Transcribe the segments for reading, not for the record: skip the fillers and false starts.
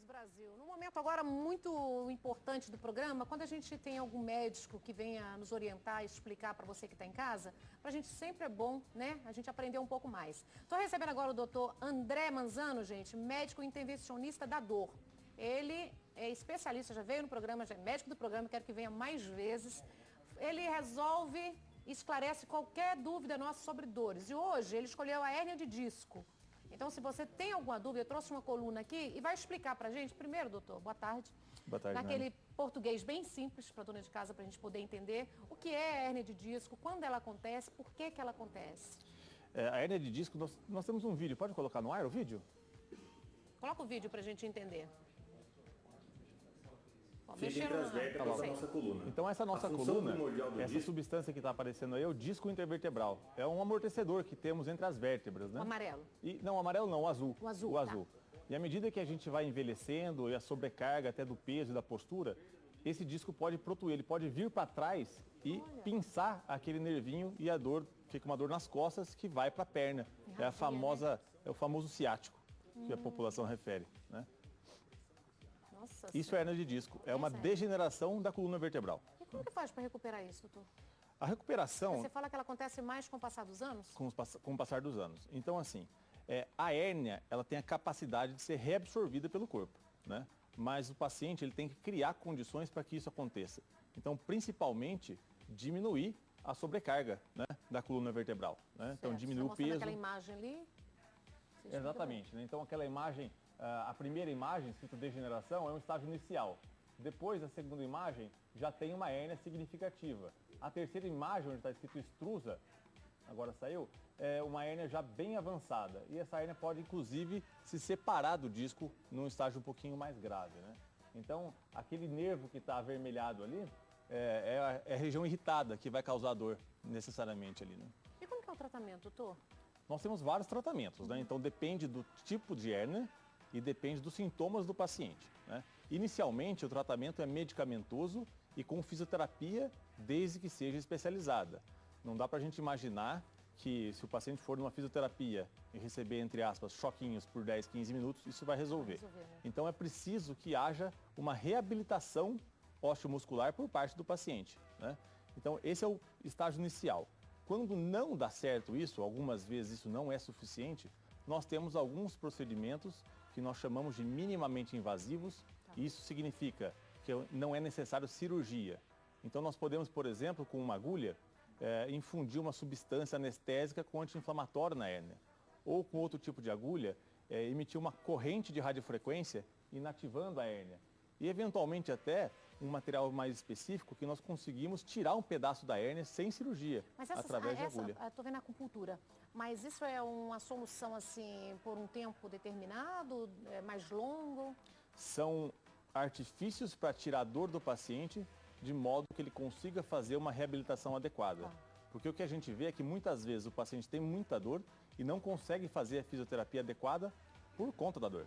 Brasil. Num momento agora muito importante do programa, quando a gente tem algum médico que venha nos orientar e explicar para você que está em casa, para a gente sempre é bom, né? A gente aprender um pouco mais. Estou recebendo agora o doutor André Manzano, gente, médico intervencionista da dor. Ele é especialista, já veio no programa, já é médico do programa, quero que venha mais vezes. Ele resolve e esclarece qualquer dúvida nossa sobre dores. E hoje ele escolheu a hérnia de disco. Então, se você tem alguma dúvida, eu trouxe uma coluna aqui e vai explicar pra gente. Primeiro, doutor, boa tarde. Boa tarde, naquele português bem simples para a dona de casa, para a gente poder entender o que é a hérnia de disco, quando ela acontece, por que ela acontece. A hérnia de disco, nós temos um vídeo. Pode colocar no ar o vídeo? Coloca o vídeo para a gente entender. Fica entre as vértebras da nossa coluna. Então essa nossa coluna, essa substância que está aparecendo aí é o disco intervertebral. É um amortecedor que temos entre as vértebras, né? O amarelo. Não, o amarelo não, o azul. O azul. O azul. Tá. E à medida que a gente vai envelhecendo e a sobrecarga até do peso e da postura, esse disco pode protuir, ele pode vir para trás e pinçar aquele nervinho e a dor, fica uma dor nas costas que vai para a perna. É a famosa, é o famoso ciático que a população refere, né? Nossa, isso é hérnia de disco, é uma degeneração da coluna vertebral. E como que faz para recuperar isso, doutor? A recuperação... Você fala que ela acontece mais com o passar dos anos? Com o passar dos anos. Então, assim, a hérnia, ela tem a capacidade de ser reabsorvida pelo corpo, né? Mas o paciente, ele tem que criar condições para que isso aconteça. Então, principalmente, diminuir a sobrecarga, né, da coluna vertebral, né? Então, diminuir o peso. Aquela imagem ali? Exatamente, né? Então, aquela imagem... A primeira imagem, escrito degeneração, é um estágio inicial. Depois, a segunda imagem, já tem uma hérnia significativa. A terceira imagem, onde está escrito extrusa, agora saiu, é uma hérnia já bem avançada. E essa hérnia pode, inclusive, se separar do disco num estágio um pouquinho mais grave, né? Então, aquele nervo que está avermelhado ali é a região irritada que vai causar dor, necessariamente, ali, né? E como que é o tratamento, doutor? Nós temos vários tratamentos, né? Então, depende do tipo de hérnia e depende dos sintomas do paciente, né? Inicialmente, o tratamento é medicamentoso e com fisioterapia, desde que seja especializada. Não dá para a gente imaginar que se o paciente for numa fisioterapia e receber, entre aspas, choquinhos por 10, 15 minutos, isso vai resolver. Então é preciso que haja uma reabilitação osteomuscular por parte do paciente, né? Então esse é o estágio inicial. Quando não dá certo isso, algumas vezes isso não é suficiente, nós temos alguns procedimentos que nós chamamos de minimamente invasivos, e isso significa que não é necessário cirurgia. Então nós podemos, por exemplo, com uma agulha, infundir uma substância anestésica com anti-inflamatório na hérnia. Ou com outro tipo de agulha, emitir uma corrente de radiofrequência inativando a hérnia. E eventualmente até um material mais específico que nós conseguimos tirar um pedaço da hérnia sem cirurgia, através de agulha. Estou vendo a acupuntura, mas isso é uma solução assim por um tempo determinado, mais longo? São artifícios para tirar a dor do paciente de modo que ele consiga fazer uma reabilitação adequada. Porque o que a gente vê é que muitas vezes o paciente tem muita dor e não consegue fazer a fisioterapia adequada por conta da dor.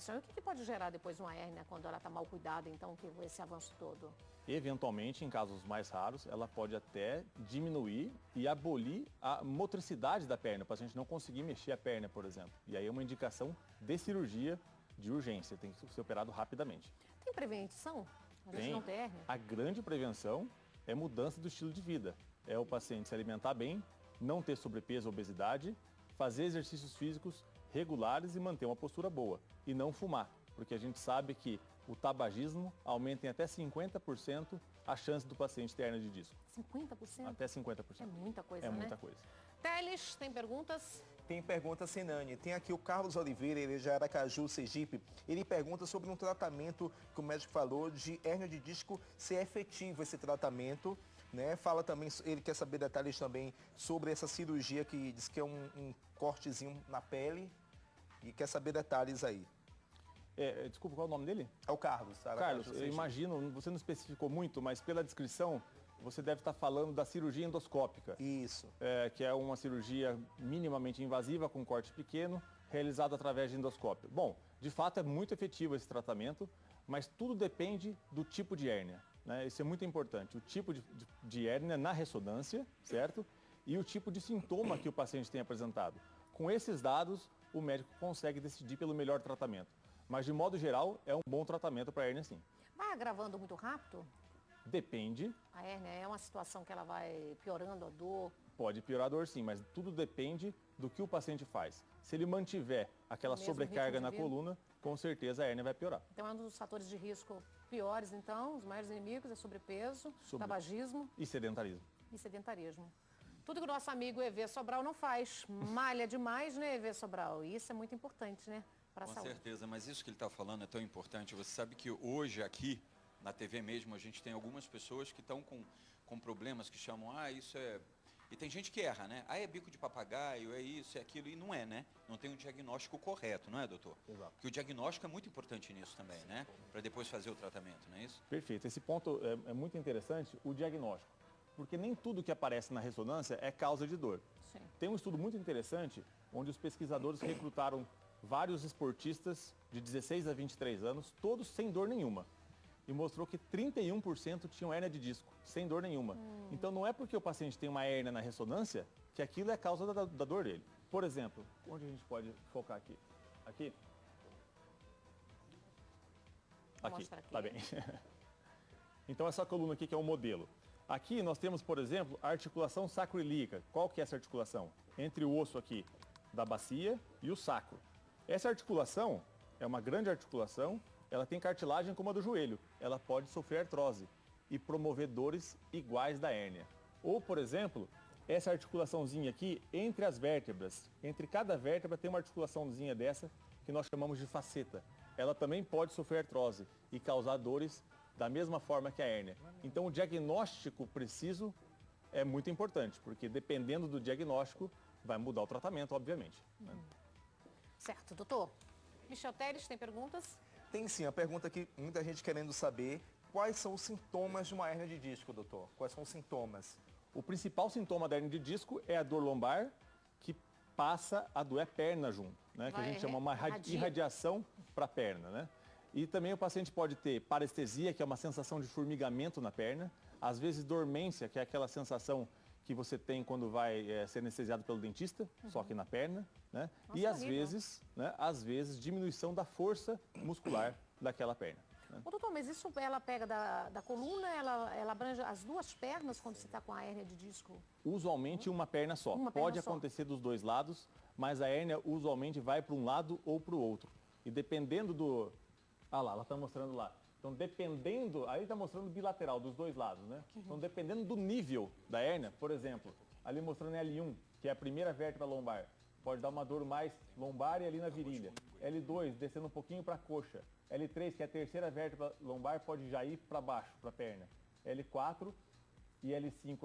O que pode gerar depois uma hérnia quando ela está mal cuidada, então, que esse avanço todo? Eventualmente, em casos mais raros, ela pode até diminuir e abolir a motricidade da perna, o paciente não conseguir mexer a perna, por exemplo. E aí é uma indicação de cirurgia de urgência, tem que ser operado rapidamente. Tem prevenção? A gente não tem hérnia? A grande prevenção é mudança do estilo de vida. É o paciente se alimentar bem, não ter sobrepeso ou obesidade, fazer exercícios físicos regulares e manter uma postura boa. E não fumar, porque a gente sabe que o tabagismo aumenta em até 50% a chance do paciente ter hérnia de disco. 50%? Até 50%. É muita coisa, né? É muita coisa. Teles, tem perguntas? Tem pergunta, Sinane. Tem aqui o Carlos Oliveira, ele é de Aracaju, Sergipe. Ele pergunta sobre um tratamento que o médico falou de hérnia de disco, se é efetivo esse tratamento, né? Fala também, ele quer saber detalhes também sobre essa cirurgia que diz que é um cortezinho na pele e quer saber detalhes aí. Desculpa, qual é o nome dele? É o Carlos. Carlos, eu imagino, você não especificou muito, mas pela descrição, você deve estar falando da cirurgia endoscópica. Isso. Que é uma cirurgia minimamente invasiva, com corte pequeno, realizada através de endoscópio. Bom, de fato é muito efetivo esse tratamento, mas tudo depende do tipo de hérnia, né? Isso é muito importante. O tipo de hérnia na ressonância, certo? E o tipo de sintoma que o paciente tem apresentado. Com esses dados, o médico consegue decidir pelo melhor tratamento. Mas, de modo geral, é um bom tratamento para a hérnia, sim. Vai agravando muito rápido? Depende. A hérnia é uma situação que ela vai piorando a dor? Pode piorar a dor, sim, mas tudo depende do que o paciente faz. Se ele mantiver aquela Mesmo sobrecarga ritmo na de vida? coluna, com certeza a hérnia vai piorar. Então é um dos fatores de risco piores, então, os maiores inimigos é sobrepeso, tabagismo E sedentarismo. e sedentarismo. Tudo que o nosso amigo EV Sobral não faz. Malha demais, né, EV Sobral? E isso é muito importante, né, para a Com saúde. certeza, mas isso que ele está falando é tão importante. Você sabe que hoje aqui, na TV mesmo, a gente tem algumas pessoas que estão com problemas que chamam, isso é... E tem gente que erra, né? É bico de papagaio, é isso, é aquilo, e não é, né? Não tem um diagnóstico correto, não é, doutor? Exato. Porque o diagnóstico é muito importante nisso também, né? Para depois fazer o tratamento, não é isso? Perfeito. Esse ponto é muito interessante, o diagnóstico. Porque nem tudo que aparece na ressonância é causa de dor. Sim. Tem um estudo muito interessante, onde os pesquisadores recrutaram vários esportistas de 16 a 23 anos, todos sem dor nenhuma. E mostrou que 31% tinham hérnia de disco, sem dor nenhuma. Então não é porque o paciente tem uma hérnia na ressonância que aquilo é causa da dor dele. Por exemplo, onde a gente pode focar aqui? Aqui? Aqui, Mostra aqui. tá bem. Então essa coluna aqui que é um modelo. Aqui nós temos, por exemplo, a articulação sacroiliaca. Qual que é essa articulação? Entre o osso aqui da bacia e o sacro. Essa articulação é uma grande articulação, ela tem cartilagem como a do joelho. Ela pode sofrer artrose e promover dores iguais da hérnia. Ou, por exemplo, essa articulaçãozinha aqui entre as vértebras. Entre cada vértebra tem uma articulaçãozinha dessa que nós chamamos de faceta. Ela também pode sofrer artrose e causar dores da mesma forma que a hérnia. Então o diagnóstico preciso é muito importante, porque dependendo do diagnóstico vai mudar o tratamento, obviamente. Né? Certo, doutor. Michel Teres, tem perguntas? Tem sim, a pergunta que muita gente querendo saber, quais são os sintomas de uma hérnia de disco, doutor? Quais são os sintomas? O principal sintoma da hérnia de disco é a dor lombar, que passa a doer a perna junto, né? Que a gente chama uma irradiação para a perna, né? E também o paciente pode ter parestesia, que é uma sensação de formigamento na perna, às vezes dormência, que é aquela sensação que você tem quando vai ser anestesiado pelo dentista, só que na perna, né? Nossa, E horrível. às vezes, diminuição da força muscular daquela perna. Né? Ô, doutor, mas isso ela pega da coluna, ela abrange as duas pernas quando você está com a hérnia de disco? Usualmente uma perna só. Uma perna Pode só. acontecer dos dois lados, mas a hérnia usualmente vai para um lado ou para o outro. E dependendo do... Ah lá, ela está mostrando lá. Então, dependendo... Aí está mostrando bilateral, dos dois lados, né? Então, dependendo do nível da hérnia, por exemplo, ali mostrando L1, que é a primeira vértebra lombar, pode dar uma dor mais lombar e ali na virilha. L2, descendo um pouquinho para a coxa. L3, que é a terceira vértebra lombar, pode já ir para baixo, para a perna. L4 e L5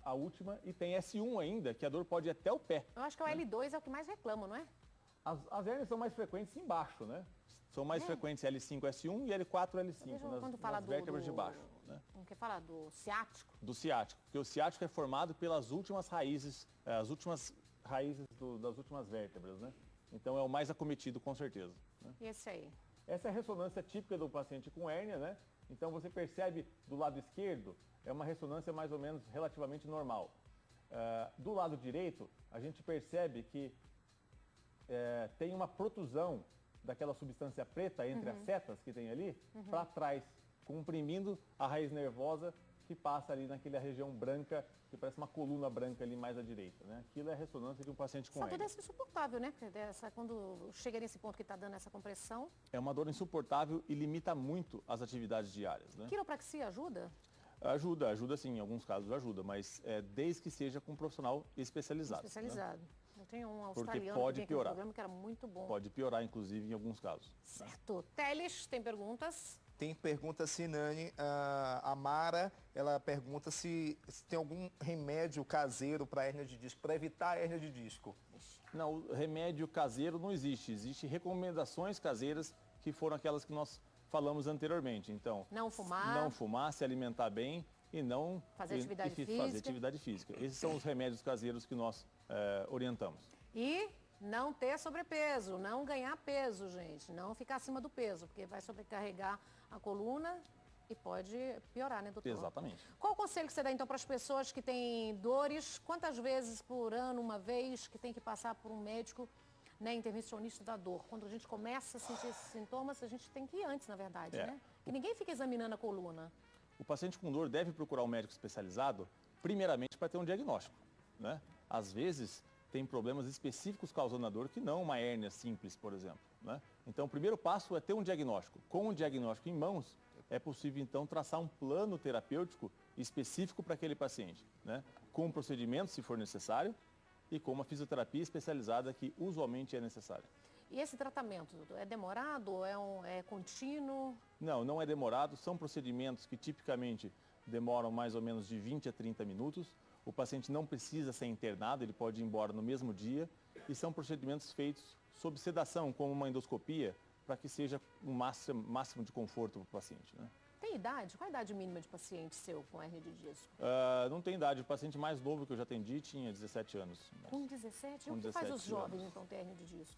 a última. E tem S1 ainda, que a dor pode ir até o pé. Eu acho que o L2 é o que mais reclama, não é? As hérnias são mais frequentes embaixo, né? São mais frequentes L5, S1 e L4, L5, Veja quando fala nas vértebras de baixo. Né? Como que fala? Do ciático? Do ciático, porque o ciático é formado pelas últimas raízes, das últimas vértebras, né? Então é o mais acometido, com certeza. Né? E esse aí? Essa é a ressonância típica do paciente com hérnia, né? Então você percebe do lado esquerdo, é uma ressonância mais ou menos relativamente normal. Do lado direito, a gente percebe que tem uma protusão daquela substância preta entre as setas que tem ali, para trás, comprimindo a raiz nervosa que passa ali naquela região branca, que parece uma coluna branca ali mais à direita, né? Aquilo é a ressonância de um paciente com Essa dor hérnia. deve ser insuportável, né? Porque quando chega nesse ponto que está dando essa compressão. É uma dor insuportável e limita muito as atividades diárias, né? Quiropraxia ajuda? Ajuda sim, em alguns casos ajuda, mas desde que seja com um profissional especializado. Né? Especializado. Eu tenho um australiano pode que vinha aqui no piorar. programa que era muito bom. Pode piorar, inclusive, em alguns casos. Certo. Teles, tem perguntas? Tem pergunta Sinane, a Mara, ela pergunta se tem algum remédio caseiro para hérnia de disco, para evitar a hérnia de disco. Não, o remédio caseiro não existe. Existem recomendações caseiras que foram aquelas que nós falamos anteriormente. Então, Não fumar. não fumar, se alimentar bem e não Fazer atividade fazer física. atividade física. Esses são os remédios caseiros que nós orientamos. E não ter sobrepeso, não ganhar peso, gente. Não ficar acima do peso, porque vai sobrecarregar a coluna e pode piorar, né, doutor? Exatamente. Qual o conselho que você dá, então, para as pessoas que têm dores? Quantas vezes por ano, uma vez, que tem que passar por um médico né, intervencionista da dor. Quando a gente começa a sentir esses sintomas, a gente tem que ir antes, na verdade, né? Que ninguém fica examinando a coluna. O paciente com dor deve procurar um médico especializado, primeiramente para ter um diagnóstico, né? Às vezes, tem problemas específicos causando a dor que não uma hérnia simples, por exemplo, né? Então, o primeiro passo é ter um diagnóstico. Com o diagnóstico em mãos, é possível, então, traçar um plano terapêutico específico para aquele paciente, né? Com um procedimento, se for necessário, e com uma fisioterapia especializada que usualmente é necessária. E esse tratamento, doutor, é demorado? É contínuo? Não, não é demorado. São procedimentos que tipicamente demoram mais ou menos de 20 a 30 minutos. O paciente não precisa ser internado, ele pode ir embora no mesmo dia. E são procedimentos feitos sob sedação, como uma endoscopia, para que seja o máximo de conforto para o paciente, né? Tem idade? Qual a idade mínima de paciente seu com hérnia de disco? Não tem idade. O paciente mais novo que eu já atendi tinha 17 anos. Com 17? Com O que faz 17 os jovens, anos. então, ter hérnia de disco?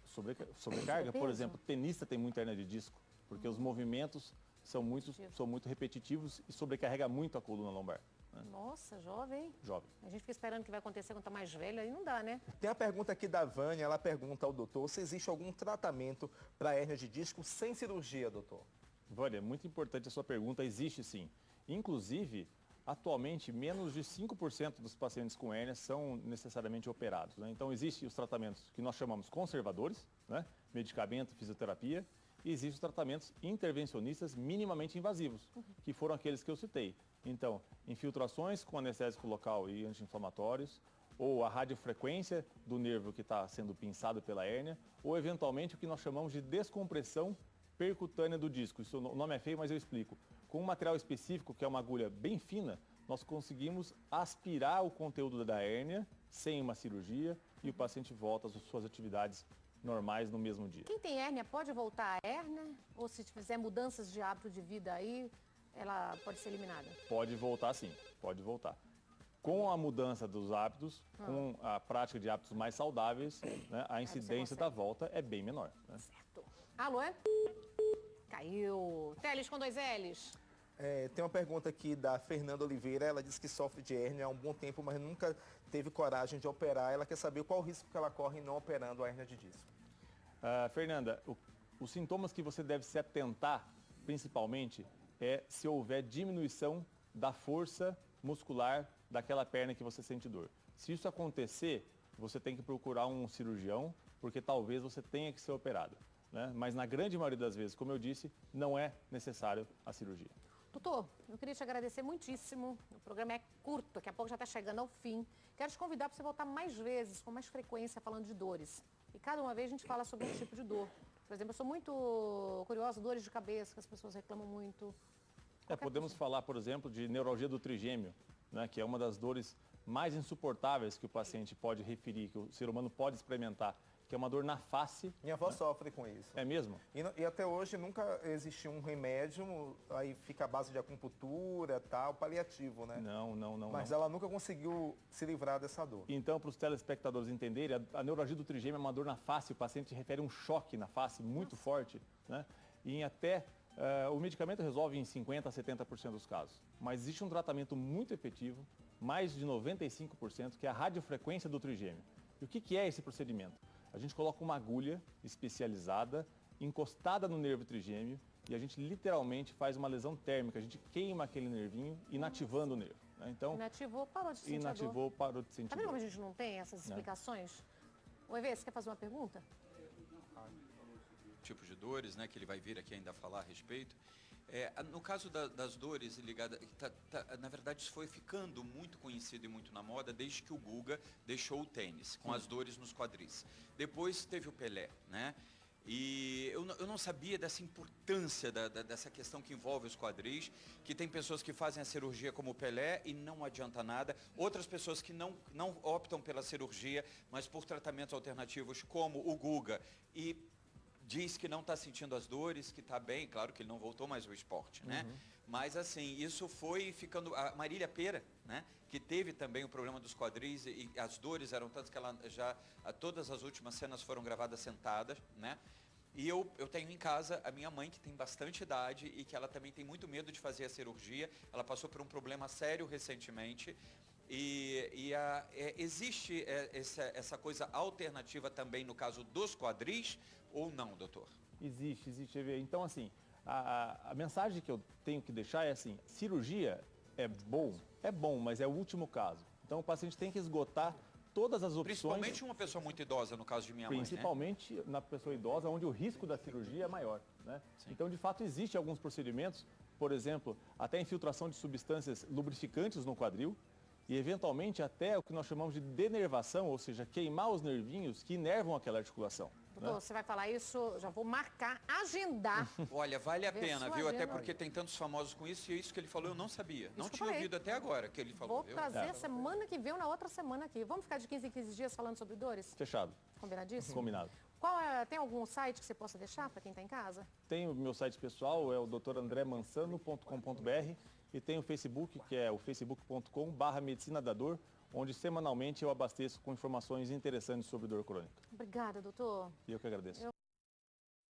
Sobrecarga, por Sobrepeso? exemplo, tenista tem muita hérnia de disco, porque os movimentos são muito repetitivos e sobrecarrega muito a coluna lombar, né? Nossa, jovem, hein? Jovem. A gente fica esperando que vai acontecer quando tá mais velho, aí não dá, né? Tem a pergunta aqui da Vânia, ela pergunta ao doutor se existe algum tratamento para hérnia de disco sem cirurgia, doutor. Vânia, muito importante a sua pergunta, existe sim. Inclusive, atualmente, menos de 5% dos pacientes com hérnia são necessariamente operados, né? Então, existem os tratamentos que nós chamamos conservadores, né? Medicamento, fisioterapia, e existem os tratamentos intervencionistas minimamente invasivos, que foram aqueles que eu citei. Então, infiltrações com anestésico local e anti-inflamatórios, ou a radiofrequência do nervo que está sendo pinçado pela hérnia, ou eventualmente o que nós chamamos de descompressão percutânea do disco. Isso, o nome é feio, mas eu explico. Com um material específico, que é uma agulha bem fina, nós conseguimos aspirar o conteúdo da hérnia sem uma cirurgia e o paciente volta às suas atividades normais no mesmo dia. Quem tem hérnia pode voltar à hérnia? Ou se fizer mudanças de hábito de vida aí, ela pode ser eliminada? Pode voltar sim, pode voltar. Com a mudança dos hábitos, com a prática de hábitos mais saudáveis, né, a incidência da volta é bem menor, né? Certo. Alô, é? Caiu. Teles com 2 L's. Tem uma pergunta aqui da Fernanda Oliveira, ela diz que sofre de hérnia há um bom tempo, mas nunca teve coragem de operar. Ela quer saber qual o risco que ela corre não operando a hérnia de disco. Fernanda, os sintomas que você deve se atentar, principalmente, é se houver diminuição da força muscular daquela perna que você sente dor. Se isso acontecer, você tem que procurar um cirurgião, porque talvez você tenha que ser operado, né? Mas na grande maioria das vezes, como eu disse, não é necessário a cirurgia. Doutor, eu queria te agradecer muitíssimo. O programa é curto, daqui a pouco já está chegando ao fim. Quero te convidar para você voltar mais vezes, com mais frequência, falando de dores. E cada uma vez a gente fala sobre um tipo de dor. Por exemplo, eu sou muito curiosa, dores de cabeça, que as pessoas reclamam muito. Podemos falar, por exemplo, de neuralgia do trigêmeo, né, que é uma das dores mais insuportáveis que o paciente pode referir, que o ser humano pode experimentar, que é uma dor na face. Minha avó sofre com isso. É mesmo? E até hoje nunca existiu um remédio, aí fica a base de acupuntura, tal, paliativo, né? Não. Mas ela nunca conseguiu se livrar dessa dor. Então, para os telespectadores entenderem, a neuralgia do trigêmeo é uma dor na face, o paciente refere um choque na face muito forte, né? E em até, o medicamento resolve em 50% a 70% dos casos. Mas existe um tratamento muito efetivo, mais de 95%, que é a radiofrequência do trigêmeo. E o que é esse procedimento? A gente coloca uma agulha especializada, encostada no nervo trigêmeo, e a gente literalmente faz uma lesão térmica. A gente queima aquele nervinho, inativando o nervo, né? Então, inativou, parou de sentir a dor. inativou, parou de sentir Tá vendo dor. como a gente não tem essas explicações? Ô, Evê, você quer fazer uma pergunta? Tipos de dores, né, que ele vai vir aqui ainda falar a respeito. No caso das dores ligadas, na verdade isso foi ficando muito conhecido e muito na moda desde que o Guga deixou o tênis, com as dores nos quadris. Depois teve o Pelé, né? E eu não sabia dessa importância dessa questão que envolve os quadris, que tem pessoas que fazem a cirurgia como o Pelé e não adianta nada, outras pessoas que não optam pela cirurgia, mas por tratamentos alternativos como o Guga, e diz que não está sentindo as dores, que está bem, claro que ele não voltou mais ao esporte, né? Mas assim, isso foi ficando... A Marília Pêra, né? Que teve também o problema dos quadris e as dores eram tantas que ela já... Todas as últimas cenas foram gravadas sentadas, né? E eu tenho em casa a minha mãe, que tem bastante idade e que ela também tem muito medo de fazer a cirurgia. Ela passou por um problema sério recentemente Existe essa coisa alternativa também no caso dos quadris ou não, doutor? Existe. Então, assim, a mensagem que eu tenho que deixar é assim, cirurgia é bom, mas é o último caso. Então, o paciente tem que esgotar todas as opções. Principalmente uma pessoa muito idosa, no caso de minha mãe, Principalmente na pessoa idosa, onde o risco da cirurgia é maior, né? Então, de fato, existem alguns procedimentos, por exemplo, até infiltração de substâncias lubrificantes no quadril e, eventualmente, até o que nós chamamos de denervação, ou seja, queimar os nervinhos que inervam aquela articulação. Doutor, você vai falar isso, já vou marcar, agendar. Olha, vale a pena, sua viu? Até agenda porque aí. tem tantos famosos com isso e isso que ele falou eu não sabia. Não que eu tinha falei. ouvido até agora que ele falou, Vou viu? trazer semana que vem ou na outra semana aqui. Vamos ficar de 15 em 15 dias falando sobre dores? Fechado, Combinadíssimo? combinado. Tem algum site que você possa deixar para quem está em casa? Tem o meu site pessoal, é o drandremansano.com.br e tem o Facebook, que é o facebook.com/medicina da dor, onde semanalmente eu abasteço com informações interessantes sobre dor crônica. Obrigada, doutor. E eu que agradeço.